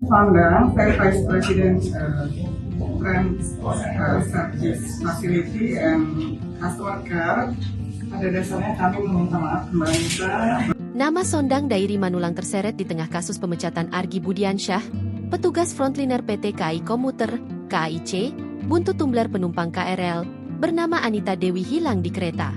Founder, saya Vice President Brand Service Facility and Customer Care. Pada dasarnya kami meminta maaf kembali. Nama Sondang Dairi Manulang terseret di tengah kasus pemecatan Argi Budiansyah, petugas frontliner PT KAI Komuter, KAIC, buntut tumbler penumpang KRL, bernama Anita Dewi hilang di kereta.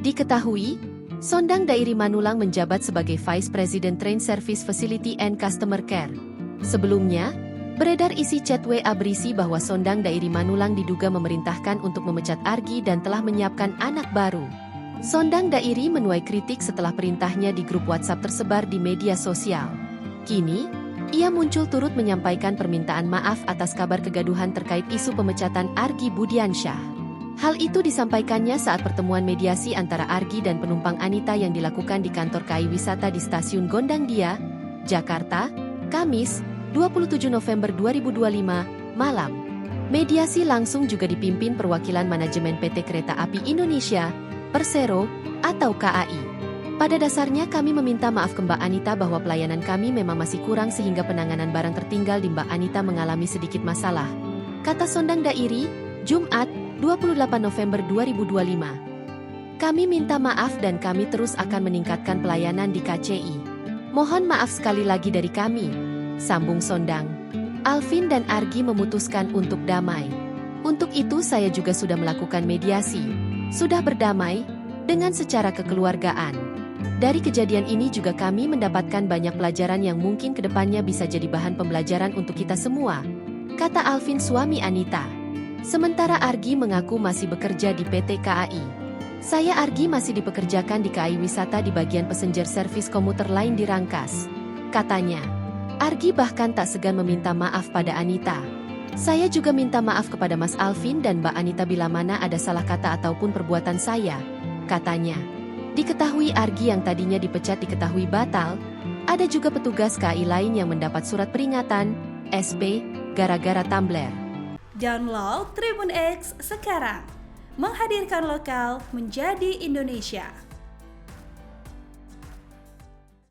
Diketahui, Sondang Dairi Manulang menjabat sebagai Vice President Train Service Facility and Customer Care. Sebelumnya, beredar isi chat WA berisi bahwa Sondang Dairi Manulang diduga memerintahkan untuk memecat Argi dan telah menyiapkan anak baru. Sondang Dairi menuai kritik setelah perintahnya di grup WhatsApp tersebar di media sosial. Kini, ia muncul turut menyampaikan permintaan maaf atas kabar kegaduhan terkait isu pemecatan Argi Budiansyah. Hal itu disampaikannya saat pertemuan mediasi antara Argi dan penumpang Anita yang dilakukan di kantor KAI Wisata di Stasiun Gondangdia, Jakarta, Kamis, 27 November 2025, malam. Mediasi langsung juga dipimpin perwakilan manajemen PT Kereta Api Indonesia, Persero, atau KAI. Pada dasarnya kami meminta maaf ke Mbak Anita bahwa pelayanan kami memang masih kurang sehingga penanganan barang tertinggal di Mbak Anita mengalami sedikit masalah, kata Sondang Dairi, Jumat, 28 November 2025. Kami minta maaf dan kami terus akan meningkatkan pelayanan di KCI. Mohon maaf sekali lagi dari kami, sambung Sondang. Alvin dan Argi memutuskan untuk damai. Untuk itu saya juga sudah melakukan mediasi. Sudah berdamai, dengan secara kekeluargaan. Dari kejadian ini juga kami mendapatkan banyak pelajaran yang mungkin kedepannya bisa jadi bahan pembelajaran untuk kita semua, kata Alvin suami Anita. Sementara Argi mengaku masih bekerja di PT KAI. Saya Argi masih dipekerjakan di KAI Wisata di bagian passenger service komuter lain di Rangkas, katanya. Argi bahkan tak segan meminta maaf pada Anita. Saya juga minta maaf kepada Mas Alvin dan Mbak Anita bila mana ada salah kata ataupun perbuatan saya, katanya. Diketahui Argi yang tadinya dipecat diketahui batal, ada juga petugas KAI lain yang mendapat surat peringatan, SP, gara-gara tumbler. Download Tribun X sekarang, menghadirkan lokal menjadi Indonesia.